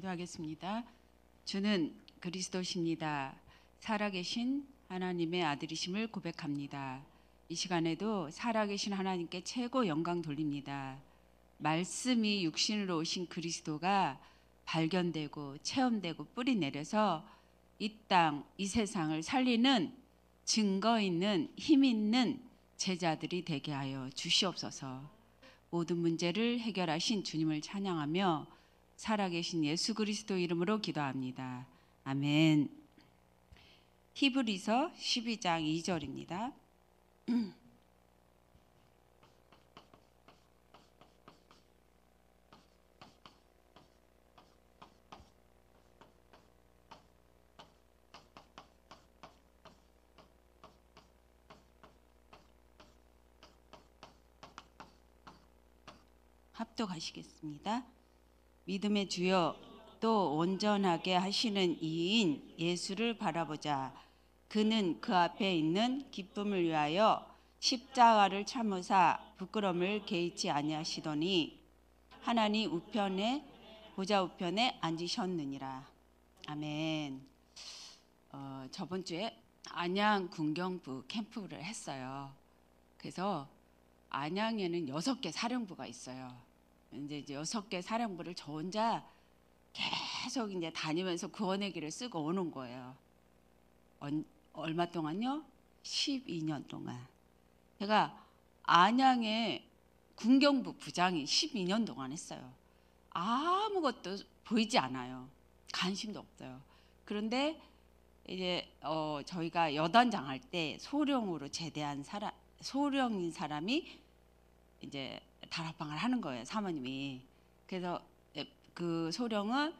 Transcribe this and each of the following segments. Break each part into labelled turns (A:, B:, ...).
A: 기도하겠습니다. 주는 그리스도십니다. 살아계신 하나님의 아들이심을 고백합니다. 이 시간에도 살아계신 하나님께 최고 영광 돌립니다. 말씀이 육신으로 오신 그리스도가 발견되고 체험되고 뿌리 내려서 이 땅, 이 세상을 살리는 증거 있는 힘 있는 제자들이 되게 하여 주시옵소서. 모든 문제를 해결하신 주님을 찬양하며 살아계신 예수 그리스도 이름으로 기도합니다. 아멘. 히브리서 12장 2절입니다. 합독하시겠습니다. 믿음의 주여 또 온전하게 하시는 이인 예수를 바라보자. 그는 그 앞에 있는 기쁨을 위하여 십자가를 참으사 부끄러움을 개의치 아니하시더니 하나님 우편에 보좌 우편에 앉으셨느니라. 아멘. 저번 주에 안양 군경부 캠프를 했어요. 그래서 안양에는 6개 사령부가 있어요. 이제 6개 사령부를 저 혼자 계속 이제 다니면서 구원의 길을 쓰고 오는 거예요. 얼마 동안요? 12년 동안. 제가 안양의 군경부 부장이 12년 동안 했어요. 아무것도 보이지 않아요. 관심도 없어요. 그런데 이제 저희가 여단장 할 때 소령으로 제대한 소령인 사람이 이제 다락방을 하는 거예요, 사모님이. 그래서 그 소령은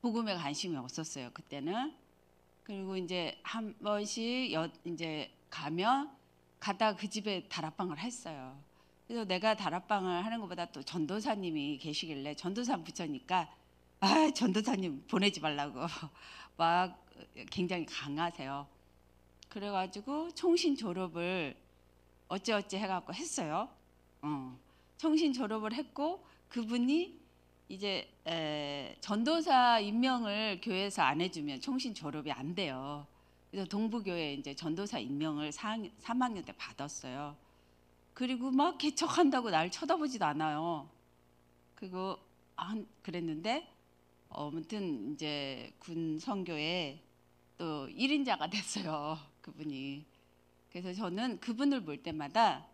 A: 복음에 관심이 없었어요, 그때는. 그리고 이제 한 번씩 이제 가다가 그 집에 다락방을 했어요. 그래서 내가 다락방을 하는 것보다 또 전도사님이 계시길래 전도사 붙여니까 전도사님 보내지 말라고 막 굉장히 강하세요. 그래가지고 총신 졸업을 어찌어찌 해갖고 했어요. 총신 졸업을 했고 그분이 이제 전도사 임명을 교회에서 안 해주면 총신 졸업이 안 돼요. 그래서 동부교회 이제 전도사 임명을 3학년 때 받았어요. 그리고 막 개척한다고 날 쳐다보지도 않아요. 그리고 그랬는데 아무튼 이제 군 선교에 또 1인자가 됐어요, 그분이. 그래서 저는 그분을 볼 때마다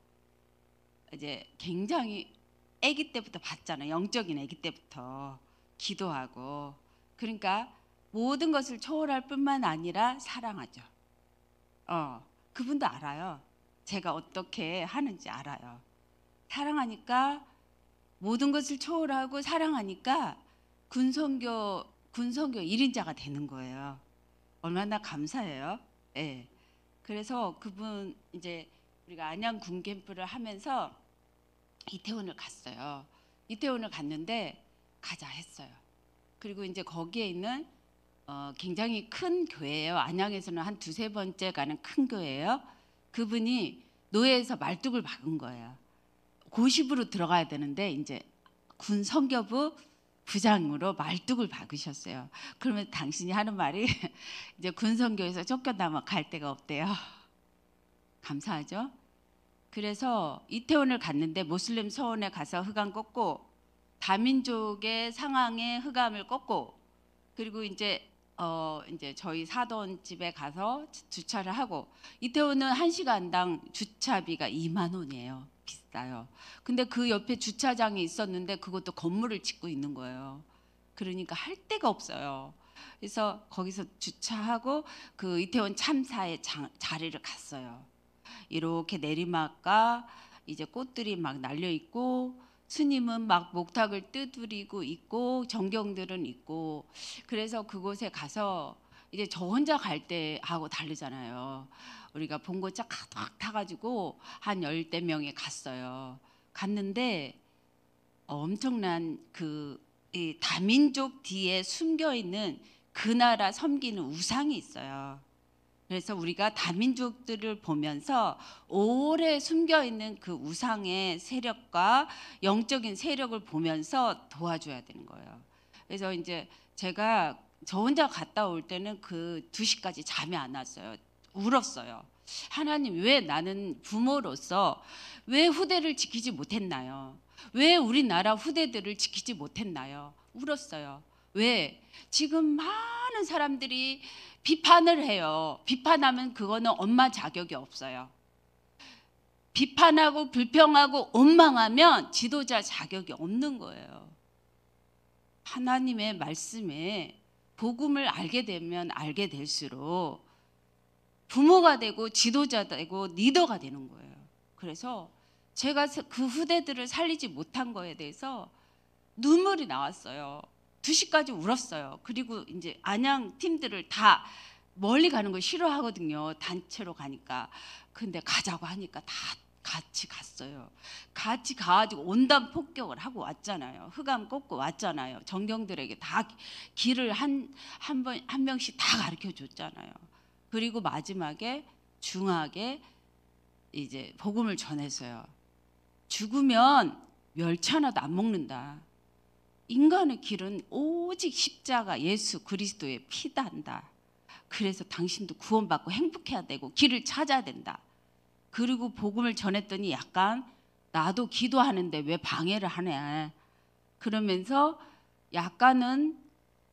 A: 이제 굉장히 아기 때부터 봤잖아요. 영적인 아기 때부터 기도하고. 그러니까 모든 것을 초월할 뿐만 아니라 사랑하죠. 그분도 알아요. 제가 어떻게 하는지 알아요. 사랑하니까 모든 것을 초월하고 사랑하니까 군선교 1인자가 되는 거예요. 얼마나 감사해요. 네. 그래서 그분 이제 우리가 안양 군 캠프를 하면서 이태원을 갔어요. 이태원을 갔는데 가자 했어요. 그리고 이제 거기에 있는 굉장히 큰 교회예요. 안양에서는 한 2-3번째 가는 큰 교회예요. 그분이 노예에서 말뚝을 박은 거예요. 고십으로 들어가야 되는데 이제 군 선교부 부장으로 말뚝을 박으셨어요. 그러면 당신이 하는 말이 이제 군 선교에서 쫓겨나면 갈 데가 없대요. 감사하죠? 그래서 이태원을 갔는데 모슬림 서원에 가서 흑암 꺾고 다민족의 상황에 흑암을 꺾고 그리고 이제 저희 사돈 집에 가서 주차를 하고 이태원은 1시간당 주차비가 2만 원이에요. 비싸요. 근데 그 옆에 주차장이 있었는데 그것도 건물을 짓고 있는 거예요. 그러니까 할 데가 없어요. 그래서 거기서 주차하고 그 이태원 참사의 자리를 갔어요. 이렇게 내리막과 이제 꽃들이 막 날려 있고 스님은 막 목탁을 두드리고 있고 정경들은 있고 그래서 그곳에 가서 이제 저 혼자 갈 때 하고 다르잖아요. 우리가 봉고차 탁 타가지고 한 10대 명이 갔어요. 갔는데 엄청난 이 다민족 뒤에 숨겨 있는 그 나라 섬기는 우상이 있어요. 그래서 우리가 다민족들을 보면서 오래 숨겨 있는 그 우상의 세력과 영적인 세력을 보면서 도와줘야 되는 거예요. 그래서 이제 제가 저 혼자 갔다 올 때는 그 2시까지 잠이 안 왔어요. 울었어요. 하나님, 왜 나는 부모로서 왜 후대를 지키지 못했나요? 왜 우리나라 후대들을 지키지 못했나요? 울었어요. 왜? 지금 많은 사람들이 비판을 해요. 비판하면 그거는 엄마 자격이 없어요. 비판하고 불평하고 원망하면 지도자 자격이 없는 거예요. 하나님의 말씀에 복음을 알게 되면 알게 될수록 부모가 되고 지도자가 되고 리더가 되는 거예요. 그래서 제가 그 후대들을 살리지 못한 거에 대해서 눈물이 나왔어요. 2시까지 울었어요. 그리고 이제 안양 팀들을 다 멀리 가는 거 싫어하거든요. 단체로 가니까. 근데 가자고 하니까 다 같이 갔어요. 같이 가가지고 온담 폭격을 하고 왔잖아요. 흑암 꺾고 왔잖아요. 정경들에게 다 길을 한 명씩 다 가르쳐 줬잖아요. 그리고 마지막에 중하게 이제 복음을 전해서요. 죽으면 멸치 하나도 안 먹는다. 인간의 길은 오직 십자가 예수 그리스도의 피단다. 그래서 당신도 구원받고 행복해야 되고 길을 찾아야 된다. 그리고 복음을 전했더니 약간 나도 기도하는데 왜 방해를 하냐. 그러면서 약간은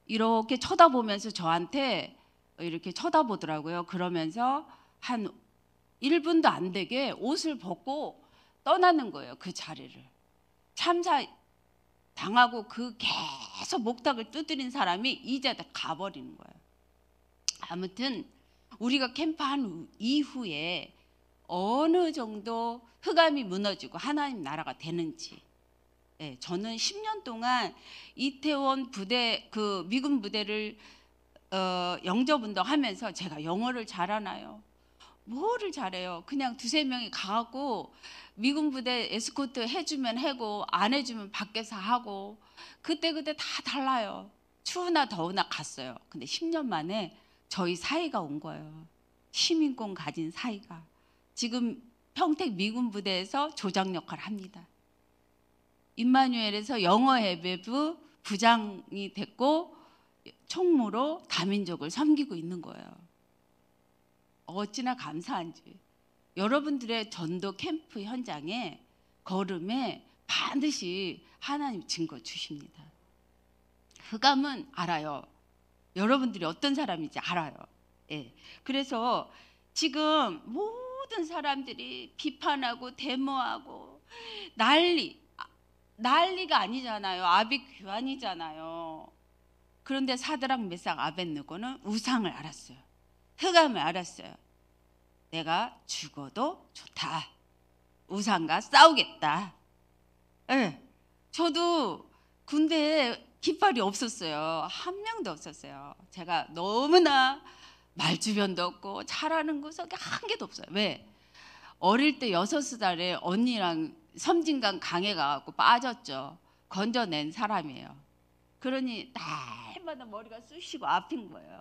A: 이렇게 쳐다보면서 저한테 이렇게 쳐다보더라고요. 그러면서 한 1분도 안 되게 옷을 벗고 떠나는 거예요. 그 자리를. 참사 당하고 그 계속 목탁을 두드린 사람이 이제 가버리는 거예요. 아무튼 우리가 캠프한 이후에 어느 정도 흑암이 무너지고 하나님 나라가 되는지, 네, 저는 10년 동안 이태원 부대, 그 미군 부대를 영접운동하면서 제가 영어를 잘하나요? 뭐를 잘해요? 그냥 2-3명이 가고 미군 부대 에스코트 해주면 하고 안 해주면 밖에서 하고 그때 다 달라요. 추우나 더우나 갔어요. 근데 10년 만에 저희 사이가 온 거예요. 시민권 가진 사이가. 지금 평택 미군 부대에서 조장 역할을 합니다. 임마누엘에서 영어 예배부 부장이 됐고 총무로 다민족을 섬기고 있는 거예요. 어찌나 감사한지. 여러분들의 전도 캠프 현장에 걸음에 반드시 하나님 증거 주십니다. 흑암은 알아요. 여러분들이 어떤 사람인지 알아요. 예. 그래서 지금 모든 사람들이 비판하고 데모하고 난리가 아니잖아요. 아비규환이잖아요. 그런데 사드락 메삭 아벳느고는 우상을 알았어요. 흑암을 알았어요. 내가 죽어도 좋다. 우상과 싸우겠다. 네. 저도 군대에 깃발이 없었어요. 한 명도 없었어요. 제가 너무나 말주변도 없고 잘하는 구석이 한 개도 없어요. 왜? 어릴 때 6살에 언니랑 섬진강 강에 가갖고 빠졌죠. 건져낸 사람이에요. 그러니 날마다 머리가 쑤시고 아픈 거예요.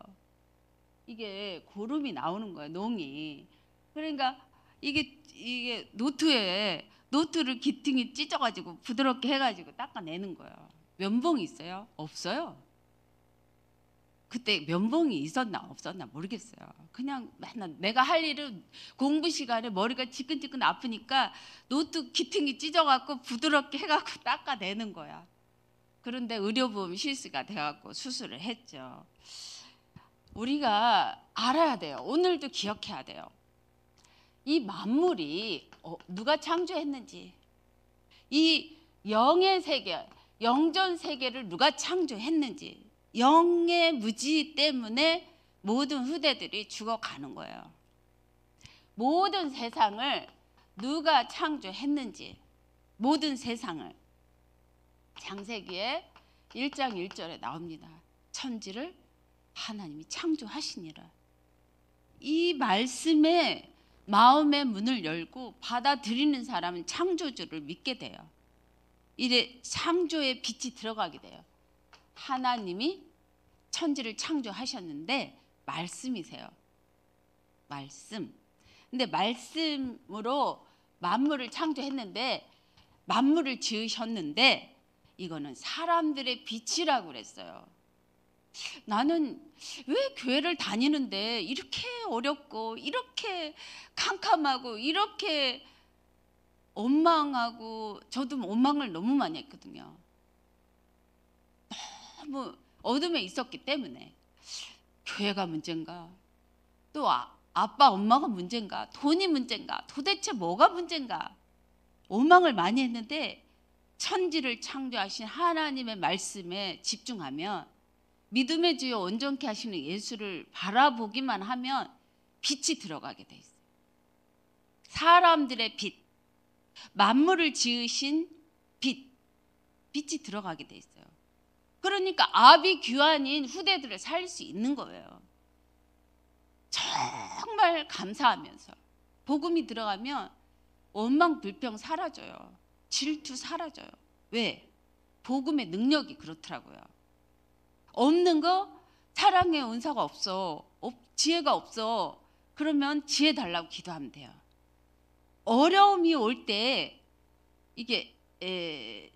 A: 이게 고름이 나오는 거예요. 농이. 그러니까 이게 노트를 기퉁이 찢어가지고 부드럽게 해가지고 닦아내는 거예요. 면봉이 있어요? 없어요. 그때 면봉이 있었나 없었나 모르겠어요. 그냥 맨날 내가 할 일은 공부 시간에 머리가 지끈지끈 아프니까 노트 기퉁이 찢어갖고 부드럽게 해갖고 닦아내는 거야. 그런데 의료보험 실수가 돼갖고 수술을 했죠. 우리가 알아야 돼요. 오늘도 기억해야 돼요. 이 만물이 누가 창조했는지, 이 영의 세계, 영전 세계를 누가 창조했는지, 영의 무지 때문에 모든 후대들이 죽어가는 거예요. 모든 세상을 누가 창조했는지, 모든 세상을 창세기에 1장 1절에 나옵니다. 천지를 하나님이 창조하시니라. 이 말씀에 마음의 문을 열고 받아들이는 사람은 창조주를 믿게 돼요. 이래 창조의 빛이 들어가게 돼요. 하나님이 천지를 창조하셨는데 말씀이세요. 말씀. 근데 말씀으로 만물을 창조했는데 만물을 지으셨는데 이거는 사람들의 빛이라고 그랬어요. 나는 왜 교회를 다니는데 이렇게 어렵고 이렇게 캄캄하고 이렇게 원망하고, 저도 원망을 너무 많이 했거든요. 너무 어둠에 있었기 때문에. 교회가 문제인가? 또 아빠 엄마가 문제인가? 돈이 문제인가? 도대체 뭐가 문제인가? 원망을 많이 했는데 천지를 창조하신 하나님의 말씀에 집중하면, 믿음의 주요 온전케 하시는 예수를 바라보기만 하면 빛이 들어가게 돼 있어요. 사람들의 빛, 만물을 지으신 빛이 들어가게 돼 있어요. 그러니까 아비규환인 후대들을 살릴 수 있는 거예요. 정말 감사하면서 복음이 들어가면 원망 불평 사라져요. 질투 사라져요. 왜? 복음의 능력이 그렇더라고요. 없는 거, 사랑의 은사가 없어, 지혜가 없어, 그러면 지혜 달라고 기도하면 돼요. 어려움이 올 때, 이게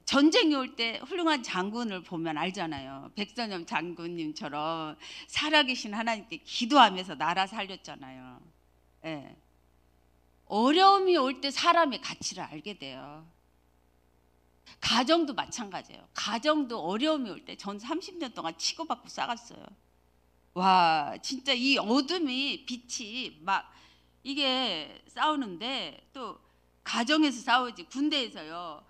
A: 전쟁이 올 때 훌륭한 장군을 보면 알잖아요. 백선엽 장군님처럼 살아계신 하나님께 기도하면서 나라 살렸잖아요. 예. 어려움이 올 때 사람의 가치를 알게 돼요. 가정도 마찬가지예요. 가정도 어려움이 올 때, 전 30년 동안 치고받고 싸갔어요. 와, 진짜 이 어둠이 빛이 막, 이게 싸우는데, 또 가정에서 싸우지, 군대에서요.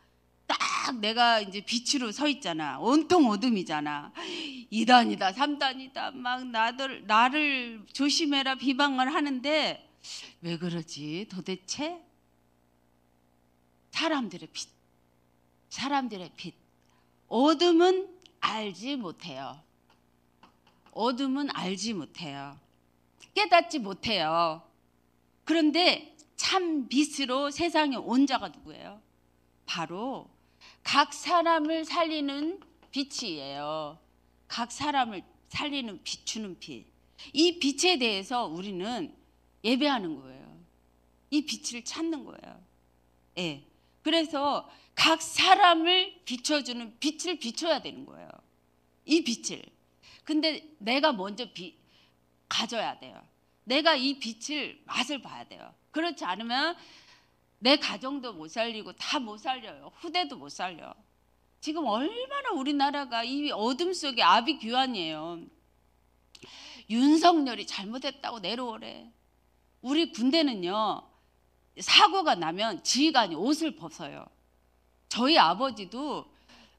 A: 딱 내가 이제 빛으로 서 있잖아. 온통 어둠이잖아. 2단이다 3단이다 막 나를 조심해라 비방을 하는데, 왜 그러지 도대체? 사람들의 빛. 어둠은 알지 못해요. 어둠은 알지 못해요. 깨닫지 못해요. 그런데 참 빛으로 세상에 온 자가 누구예요? 바로 각 사람을 살리는 빛이에요. 각 사람을 살리는 비추는 빛. 이 빛에 대해서 우리는 예배하는 거예요. 이 빛을 찾는 거예요. 예. 그래서 각 사람을 비춰주는 빛을 비춰야 되는 거예요. 이 빛을. 근데 내가 먼저 가져야 돼요. 내가 이 빛을 맛을 봐야 돼요. 그렇지 않으면 내 가정도 못 살리고 다 못 살려요. 후대도 못 살려. 지금 얼마나 우리나라가 이 어둠 속에 아비규환이에요. 윤석열이 잘못했다고 내려오래. 우리 군대는요, 사고가 나면 지휘관이 옷을 벗어요. 저희 아버지도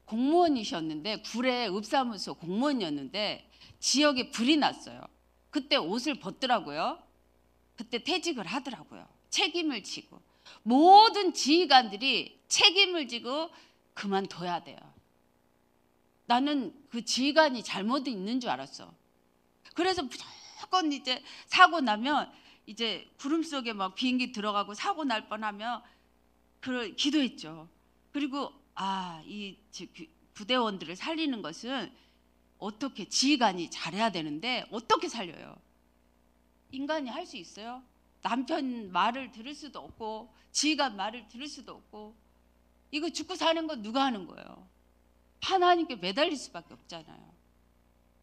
A: 공무원이셨는데, 구례 읍사무소 공무원이었는데 지역에 불이 났어요. 그때 옷을 벗더라고요. 그때 퇴직을 하더라고요. 책임을 지고. 모든 지휘관들이 책임을 지고 그만둬야 돼요. 나는 그 지휘관이 잘못 있는 줄 알았어. 그래서 무조건 이제 사고 나면, 이제 구름 속에 막 비행기 들어가고 사고 날 뻔하면 기도했죠. 그리고 이 부대원들을 살리는 것은 어떻게, 지휘관이 잘해야 되는데 어떻게 살려요? 인간이 할 수 있어요? 남편 말을 들을 수도 없고 지휘관 말을 들을 수도 없고, 이거 죽고 사는 건 누가 하는 거예요? 하나님께 매달릴 수밖에 없잖아요.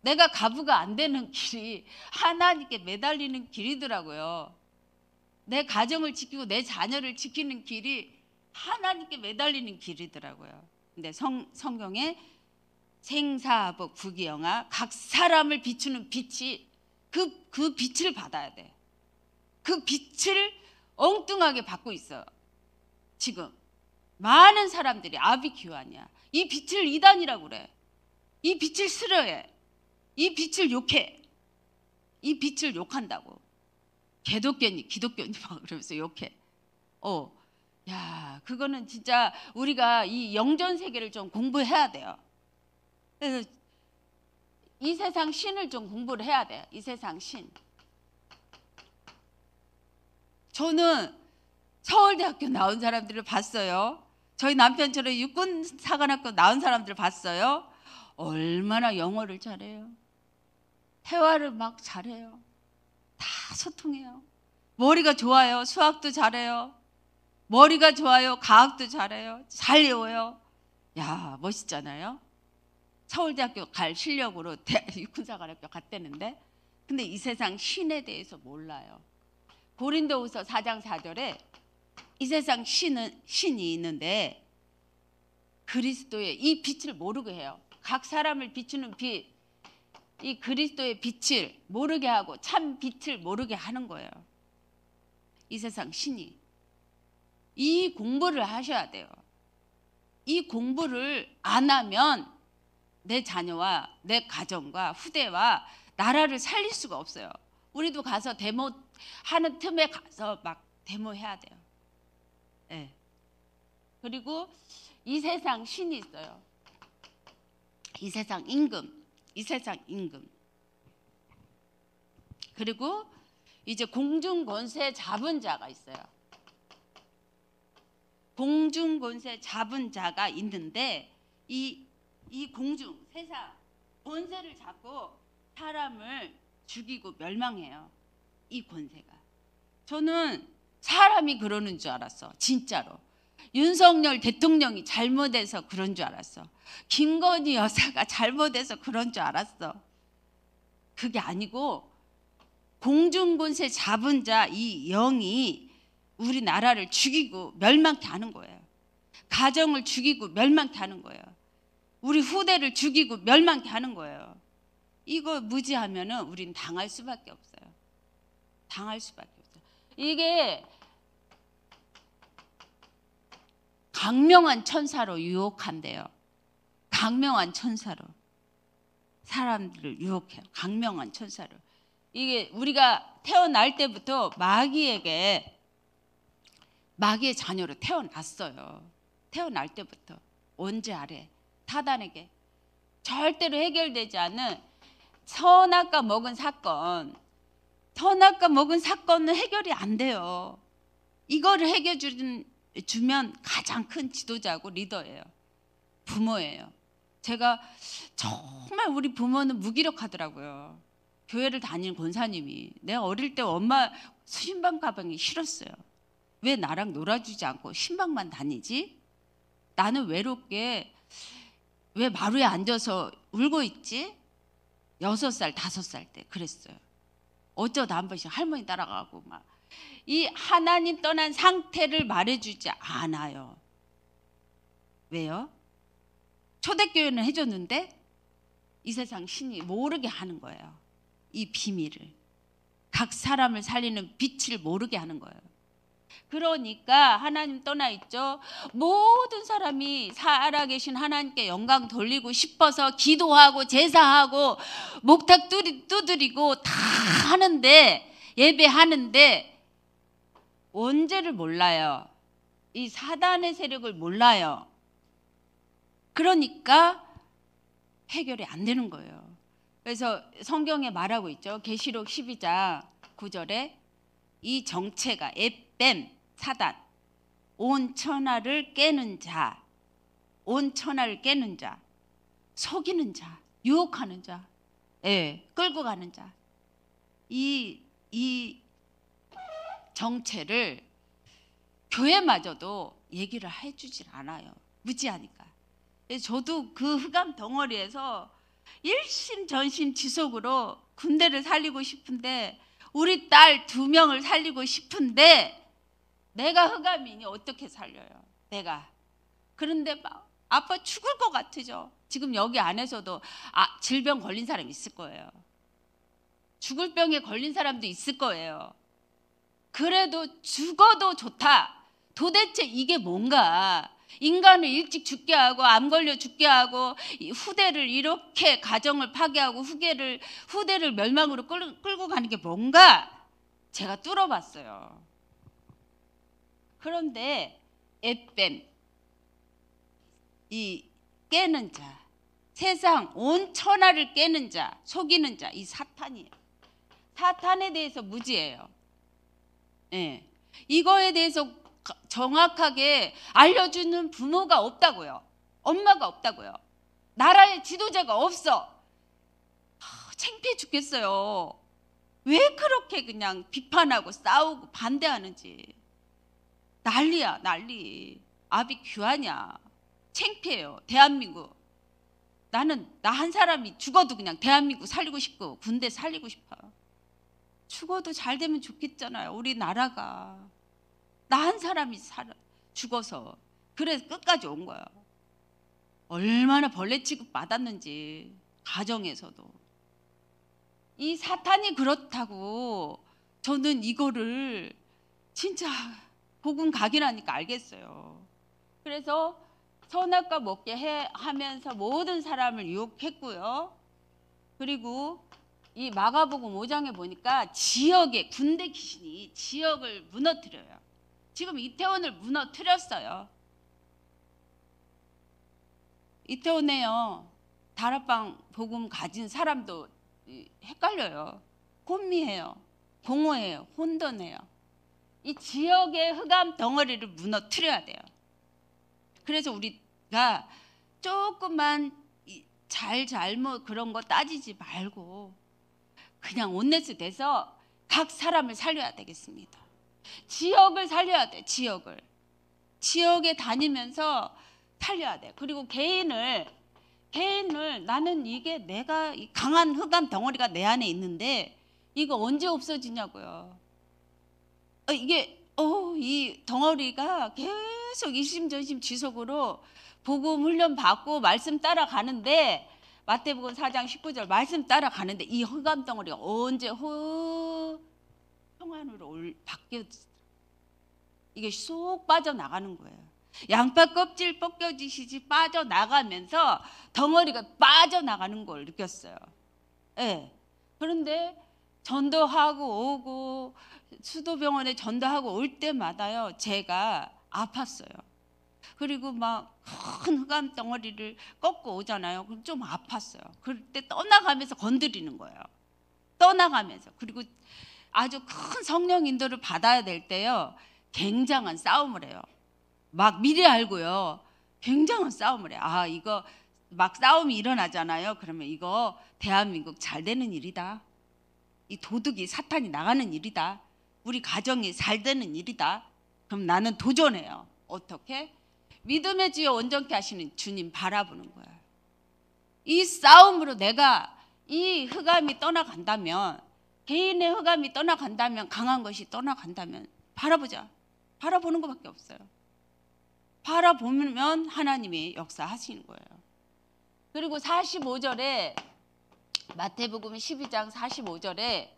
A: 내가 가부가 안 되는 길이 하나님께 매달리는 길이더라고요. 내 가정을 지키고 내 자녀를 지키는 길이 하나님께 매달리는 길이더라고요. 근데 성경에 생사복 부귀영화, 각 사람을 비추는 빛이, 그 빛을 받아야 돼. 그 빛을 엉뚱하게 받고 있어. 지금 많은 사람들이 아비규환이야. 이 빛을 이단이라고 그래. 이 빛을 싫어해. 이 빛을 욕해. 이 빛을 욕한다고. 개독교니 기독교니 막 그러면서 욕해. 야, 그거는 진짜 우리가 이 영전 세계를 좀 공부해야 돼요. 그래서 이 세상 신을 좀 공부를 해야 돼요. 이 세상 신. 저는 서울대학교 나온 사람들을 봤어요. 저희 남편처럼 육군사관학교 나온 사람들을 봤어요. 얼마나 영어를 잘해요. 회화를 막 잘해요. 다 소통해요. 머리가 좋아요. 수학도 잘해요. 머리가 좋아요. 과학도 잘해요. 잘 외워요. 야, 멋있잖아요. 서울대학교 갈 실력으로 육군사관학교 갔다는데, 근데 이 세상 신에 대해서 몰라요. 고린도후서 4장 4절에 이 세상 신이 있는데 그리스도의 이 빛을 모르게 해요. 각 사람을 비추는 빛, 이 그리스도의 빛을 모르게 하고 참 빛을 모르게 하는 거예요. 이 세상 신이. 이 공부를 하셔야 돼요. 이 공부를 안 하면 내 자녀와 내 가정과 후대와 나라를 살릴 수가 없어요. 우리도 가서 데모 하는 틈에 가서 막 데모해야 돼요. 네. 그리고 이 세상 신이 있어요. 이 세상 임금, 이 세상 임금. 그리고 이제 공중 권세 잡은 자가 있어요. 공중 권세 잡은 자가 있는데 이 공중 세상 권세를 잡고 사람을 죽이고 멸망해요. 이 권세가. 저는 사람이 그러는 줄 알았어. 진짜로. 윤석열 대통령이 잘못해서 그런 줄 알았어. 김건희 여사가 잘못해서 그런 줄 알았어. 그게 아니고 공중 권세 잡은 자 이 영이 우리나라를 죽이고 멸망케 하는 거예요. 가정을 죽이고 멸망케 하는 거예요. 우리 후대를 죽이고 멸망케 하는 거예요. 이거 무지하면은 우린 당할 수밖에 없어요. 당할 수밖에 없어요. 이게 강명한 천사로 유혹한대요. 강명한 천사로 사람들을 유혹해요. 강명한 천사로. 이게 우리가 태어날 때부터 마귀의 자녀로 태어났어요. 태어날 때부터. 원죄 아래 사단에게 절대로 해결되지 않는 선악과 먹은 사건. 선악과 먹은 사건은 해결이 안 돼요. 이거를 해결해 주면 가장 큰 지도자고 리더예요. 부모예요. 제가 정말 우리 부모는 무기력하더라고요. 교회를 다니는 권사님이. 내가 어릴 때 엄마 신방 가방이 싫었어요. 왜 나랑 놀아주지 않고 신방만 다니지? 나는 외롭게 왜 마루에 앉아서 울고 있지? 6살, 5살 때 그랬어요. 어쩌다 한 번씩 할머니 따라가고 막. 이 하나님 떠난 상태를 말해주지 않아요. 왜요? 초대교회는 해줬는데 이 세상 신이 모르게 하는 거예요. 이 비밀을. 각 사람을 살리는 빛을 모르게 하는 거예요. 그러니까 하나님 떠나 있죠. 모든 사람이 살아계신 하나님께 영광 돌리고 싶어서 기도하고 제사하고 목탁 두드리고 다 하는데, 예배하는데 원죄를 몰라요. 이 사단의 세력을 몰라요. 그러니까 해결이 안 되는 거예요. 그래서 성경에 말하고 있죠. 계시록 12장 9절에 이 정체가 에뱀 사단, 온 천하를 깨는 자, 온 천하를 깨는 자, 속이는 자, 유혹하는 자, 끌고 가는 자. 이 정체를 교회마저도 얘기를 해주질 않아요. 무지하니까. 저도 그 흑암 덩어리에서 일심전심지속으로 군대를 살리고 싶은데, 우리 딸 2명을 살리고 싶은데 내가 흑암이니 어떻게 살려요? 내가. 그런데 막 아파 죽을 것 같으죠. 지금 여기 안에서도 질병 걸린 사람 있을 거예요. 죽을 병에 걸린 사람도 있을 거예요. 그래도 죽어도 좋다. 도대체 이게 뭔가? 인간을 일찍 죽게 하고 암 걸려 죽게 하고 후대를 이렇게 가정을 파괴하고 후대를 멸망으로 끌고 가는 게 뭔가? 제가 뚫어봤어요. 그런데 에뱀, 이 깨는 자, 세상 온 천하를 깨는 자, 속이는 자, 이 사탄이에요. 사탄에 대해서 무지해요. 이거에 대해서 정확하게 알려주는 부모가 없다고요. 엄마가 없다고요. 나라의 지도자가 없어. 창피해 죽겠어요. 왜 그렇게 그냥 비판하고 싸우고 반대하는지. 난리야, 난리. 아비 규하냐. 창피해요. 대한민국. 나는 나 한 사람이 죽어도 그냥 대한민국 살리고 싶고 군대 살리고 싶어요. 죽어도 잘 되면 좋겠잖아요. 우리 나라가. 나 한 사람이 죽어서. 그래서 끝까지 온 거예요. 얼마나 벌레 취급 받았는지 가정에서도. 이 사탄이 그렇다고 저는 이거를 진짜 복음 각이라니까 알겠어요. 그래서 선악과 먹게 하면서 모든 사람을 유혹했고요. 그리고 이 마가복음 5장에 보니까 지역의 군대 귀신이 지역을 무너뜨려요. 지금 이태원을 무너뜨렸어요. 이태원에요. 다락방 복음 가진 사람도 헷갈려요. 혼미해요. 공허해요. 혼돈해요. 이 지역의 흑암 덩어리를 무너뜨려야 돼요. 그래서 우리가 조금만 잘못 그런 거 따지지 말고 그냥 온네스 돼서 각 사람을 살려야 되겠습니다. 지역을 살려야 돼. 지역에 다니면서 살려야 돼. 그리고 개인을 나는 이게 내가 강한 흑암 덩어리가 내 안에 있는데 이거 언제 없어지냐고요. 이 덩어리가 계속 이심전심 지속으로 복음 훈련 받고 말씀 따라가는데 마태복음 4장 19절 말씀 따라가는데 이 흑암 덩어리가 언제 평안으로 바뀌어 이게 쏙 빠져나가는 거예요. 양파 껍질 벗겨지시지 빠져나가면서 덩어리가 빠져나가는 걸 느꼈어요. 네. 그런데 전도하고 오고 수도병원에 전도하고 올 때마다요 제가 아팠어요. 그리고 막 큰 흑암 덩어리를 꺾고 오잖아요. 그럼 좀 아팠어요. 그럴 때 떠나가면서 건드리는 거예요. 떠나가면서. 그리고 아주 큰 성령 인도를 받아야 될 때요 굉장한 싸움을 해요. 막 미리 알고요 굉장한 싸움을 해요. 이거 막 싸움이 일어나잖아요. 그러면 이거 대한민국 잘 되는 일이다. 이 도둑이 사탄이 나가는 일이다. 우리 가정이 잘 되는 일이다. 그럼 나는 도전해요. 어떻게? 믿음의 주여 온전케 하시는 주님 바라보는 거야. 이 싸움으로 내가 이 흑암이 떠나간다면 개인의 흑암이 떠나간다면 강한 것이 떠나간다면 바라보자. 바라보는 것밖에 없어요. 바라보면 하나님이 역사하시는 거예요. 그리고 45절에 마태복음 12장 45절에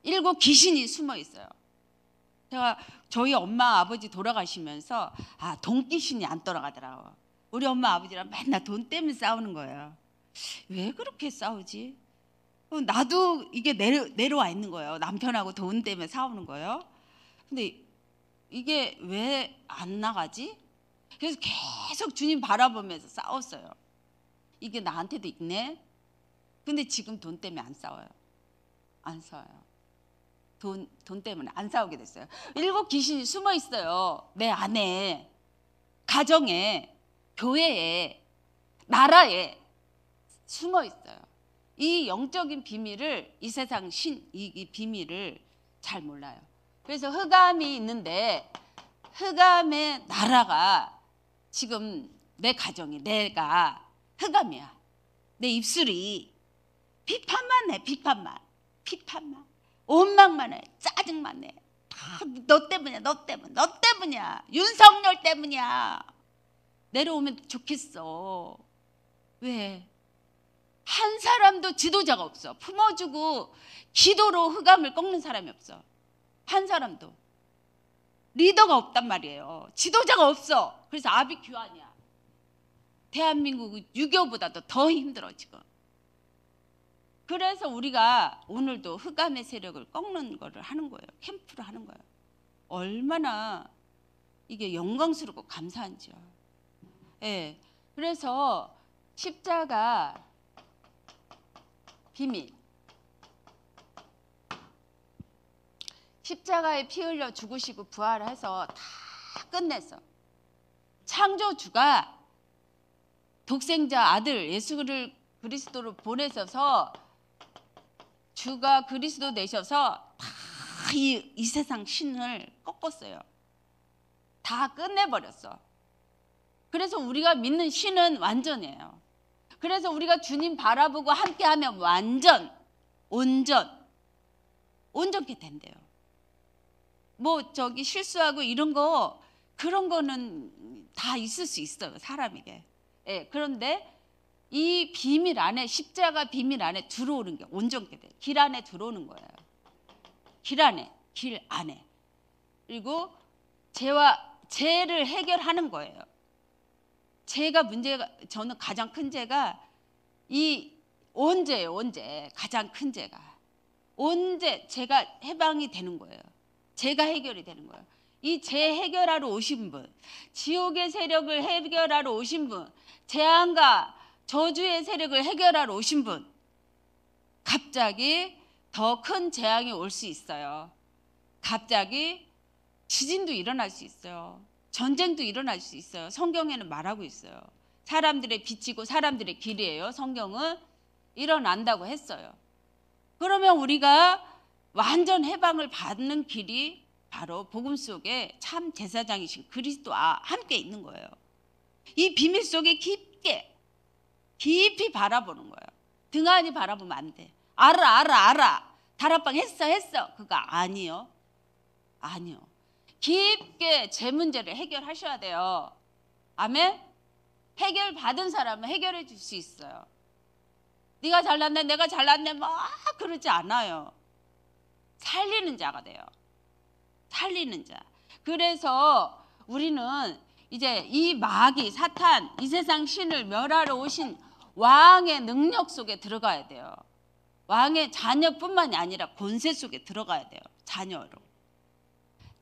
A: 7 귀신이 숨어 있어요. 제가 저희 엄마 아버지 돌아가시면서 돈 귀신이 안 떠나가더라고요. 우리 엄마 아버지랑 맨날 돈 때문에 싸우는 거예요. 왜 그렇게 싸우지? 나도 이게 내려와 있는 거예요. 남편하고 돈 때문에 싸우는 거예요. 근데 이게 왜 안 나가지? 그래서 계속 주님 바라보면서 싸웠어요. 이게 나한테도 있네. 근데 지금 돈 때문에 안 싸워요. 안 싸워요. 돈 때문에 안 싸우게 됐어요. 7 귀신이 숨어 있어요. 내 안에, 가정에, 교회에, 나라에 숨어 있어요. 이 영적인 비밀을 이 세상 이 비밀을 잘 몰라요. 그래서 흑암이 있는데 흑암의 나라가 지금 내 가정이 내가 흑암이야. 내 입술이 비판만 해. 비판만. 원망만 해. 짜증만 해. 너 때문이야. 윤석열 때문이야. 내려오면 좋겠어. 왜? 한 사람도 지도자가 없어. 품어주고 기도로 흑암을 꺾는 사람이 없어. 한 사람도. 리더가 없단 말이에요. 지도자가 없어. 그래서 아비규환이야. 대한민국은 6.25보다도 더 힘들어 지금. 그래서 우리가 오늘도 흑암의 세력을 꺾는 거를 하는 거예요. 캠프를 하는 거예요. 얼마나 이게 영광스럽고 감사한지요. 예. 그래서 십자가 비밀. 십자가에 피 흘려 죽으시고 부활해서 다 끝냈어. 창조주가 독생자 아들 예수를 그리스도로 보내셔서 주가 그리스도 되셔서 다 이 세상 신을 꺾었어요. 다 끝내버렸어. 그래서 우리가 믿는 신은 완전해요. 그래서 우리가 주님 바라보고 함께하면 온전케 된대요. 뭐 저기 실수하고 이런 거 그런 거는 다 있을 수 있어요, 사람에게. 예, 그런데 이 비밀 안에, 십자가 비밀 안에 들어오는 게 온전케 돼요. 길 안에 들어오는 거예요. 길 안에. 그리고 죄를 해결하는 거예요. 저는 가장 큰 죄가 이 언제예요, 가장 큰 죄가. 제가 해방이 되는 거예요. 죄가 해결이 되는 거예요. 이 죄 해결하러 오신 분, 지옥의 세력을 해결하러 오신 분, 재앙과 저주의 세력을 해결하러 오신 분, 갑자기 더 큰 재앙이 올 수 있어요. 갑자기 지진도 일어날 수 있어요. 전쟁도 일어날 수 있어요. 성경에는 말하고 있어요. 사람들의 빛이고 사람들의 길이에요. 성경은 일어난다고 했어요. 그러면 우리가 완전 해방을 받는 길이 바로 복음 속에 참 제사장이신 그리스도와 함께 있는 거예요. 이 비밀 속에 깊이 바라보는 거예요. 등한히 바라보면 안 돼. 알아. 다락방 했어. 그거 아니요. 깊게 제 문제를 해결하셔야 돼요. 아멘? 해결 받은 사람은 해결해 줄 수 있어요. 네가 잘났네, 내가 잘났네 막 그러지 않아요. 살리는 자가 돼요. 살리는 자. 그래서 우리는 이제 이 마귀, 사탄, 이 세상 신을 멸하러 오신 왕의 능력 속에 들어가야 돼요. 왕의 자녀뿐만이 아니라 권세 속에 들어가야 돼요.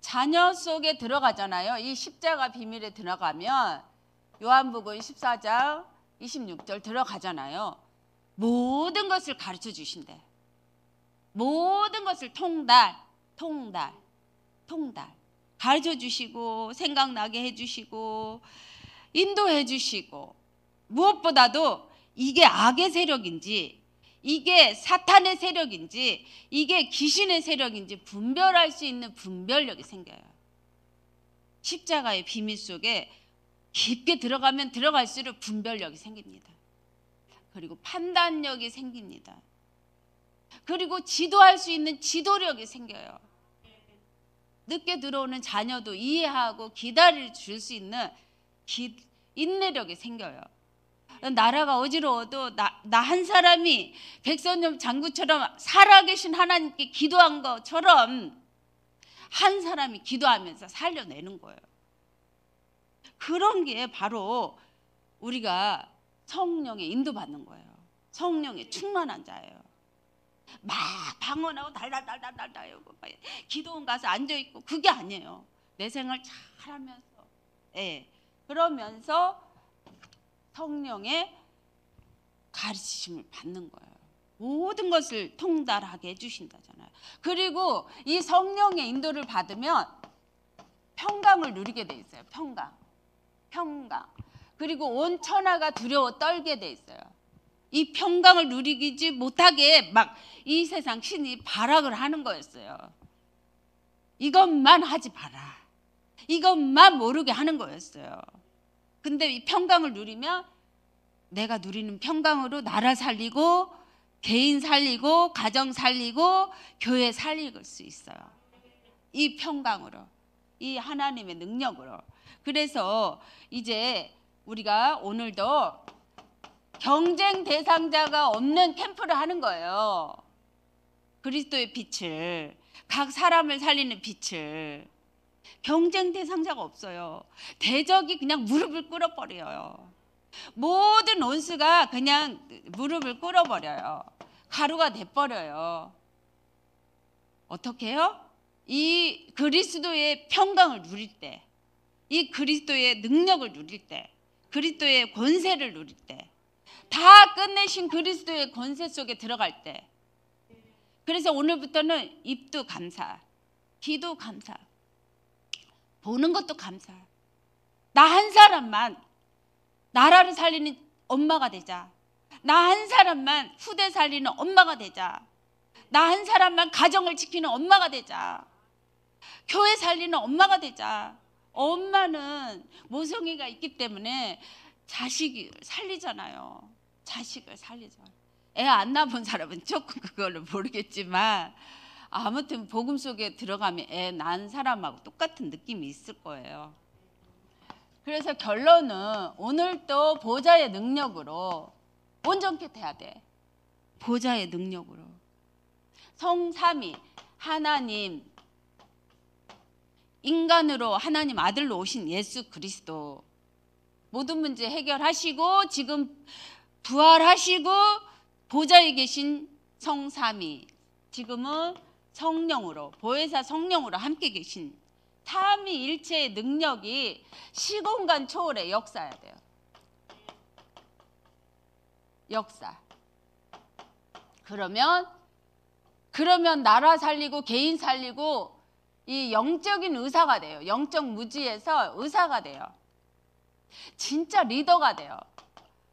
A: 자녀 속에 들어가잖아요. 이 십자가 비밀에 들어가면 요한복음 14장 26절 들어가잖아요. 모든 것을 가르쳐 주신대. 모든 것을 통달 가르쳐 주시고 생각나게 해주시고 인도해 주시고, 무엇보다도 이게 악의 세력인지 이게 사탄의 세력인지 이게 귀신의 세력인지 분별할 수 있는 분별력이 생겨요. 십자가의 비밀 속에 깊게 들어가면 들어갈수록 분별력이 생깁니다. 그리고 판단력이 생깁니다. 그리고 지도할 수 있는 지도력이 생겨요. 늦게 들어오는 자녀도 이해하고 기다려 줄 수 있는 인내력이 생겨요. 나라가 어지러워도 나 한 사람이 백선엽 장군처럼 살아계신 하나님께 기도한 것처럼 한 사람이 기도하면서 살려내는 거예요. 그런 게 바로 우리가 성령에 인도받는 거예요. 성령에 충만한 자예요. 막 방언하고 달달달달달달 기도원 가서 앉아있고 그게 아니에요. 내 생활 잘하면서, 그러면서 성령의 가르치심을 받는 거예요. 모든 것을 통달하게 해주신다잖아요. 그리고 이 성령의 인도를 받으면 평강을 누리게 돼 있어요. 평강. 그리고 온 천하가 두려워 떨게 돼 있어요. 이 평강을 누리지 못하게 막 이 세상 신이 발악을 하는 거였어요. 이것만 하지 마라. 이것만 모르게 하는 거였어요. 근데 이 평강을 누리면 내가 누리는 평강으로 나라 살리고 개인 살리고 가정 살리고 교회 살릴 수 있어요. 이 평강으로, 이 하나님의 능력으로. 그래서 이제 우리가 오늘도 경쟁 대상자가 없는 캠프를 하는 거예요. 그리스도의 빛을, 각 사람을 살리는 빛을. 경쟁 대상자가 없어요. 대적이 그냥 무릎을 꿇어버려요. 모든 원수가 그냥 무릎을 꿇어버려요. 가루가 돼버려요. 어떻게 해요? 이 그리스도의 평강을 누릴 때, 이 그리스도의 능력을 누릴 때, 그리스도의 권세를 누릴 때, 다 끝내신 그리스도의 권세 속에 들어갈 때. 그래서 오늘부터는 입도 감사, 귀도 감사, 보는 것도 감사. 나 한 사람만 나라를 살리는 엄마가 되자. 나 한 사람만 후대 살리는 엄마가 되자. 나 한 사람만 가정을 지키는 엄마가 되자. 교회 살리는 엄마가 되자. 엄마는 모성애가 있기 때문에 자식이 살리잖아요. 자식을 살리자. 애 안 낳은 사람은 조금 그거를 모르겠지만 아무튼 복음 속에 들어가면 애 낳은 사람하고 똑같은 느낌이 있을 거예요. 그래서 결론은 오늘도 보좌의 능력으로 온전케 돼야 돼. 보좌의 능력으로. 성삼위 하나님, 인간으로 하나님 아들로 오신 예수 그리스도 모든 문제 해결하시고 지금 부활하시고 보좌에 계신 성삼위, 지금은 성령으로, 보혜사 성령으로 함께 계신 삼위일체의 능력이 시공간 초월에 역사해야 돼요. 역사. 그러면 나라 살리고 개인 살리고 이 영적인 의사가 돼요. 영적 무지에서 의사가 돼요. 진짜 리더가 돼요.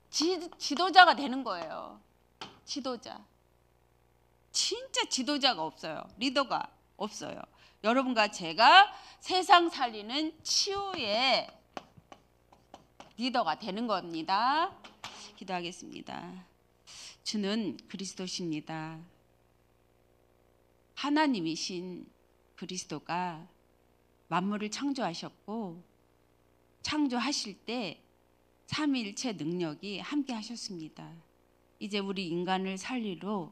A: 지도자가 되는 거예요. 지도자. 진짜 지도자가 없어요. 리더가 없어요. 여러분과 제가 세상 살리는 치유의 리더가 되는 겁니다. 기도하겠습니다. 주는 그리스도십니다. 하나님이신 그리스도가 만물을 창조하셨고 창조하실 때 삼위일체 능력이 함께 하셨습니다. 이제 우리 인간을 살리러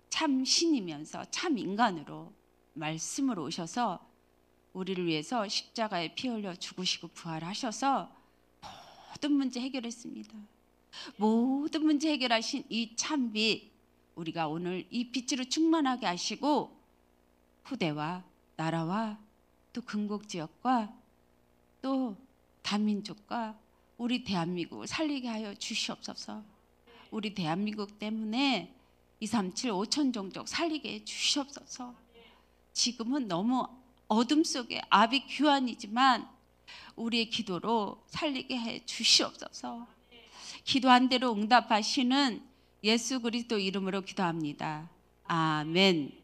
A: 참 신이면서 참 인간으로 말씀으로 오셔서 우리를 위해서 십자가에 피 흘려 죽으시고 부활하셔서 모든 문제 해결했습니다. 모든 문제 해결하신 이 참빛, 우리가 오늘 이 빛으로 충만하게 하시고 후대와 나라와 또 근곡지역과 또 다민족과 우리 대한민국을 살리게 하여 주시옵소서. 우리 대한민국 때문에 237 5천 종족 살리게 해 주시옵소서. 지금은 너무 어둠 속에 아비 규환이지만 우리의 기도로 살리게 해 주시옵소서. 기도한 대로 응답하시는 예수 그리스도 이름으로 기도합니다. 아멘.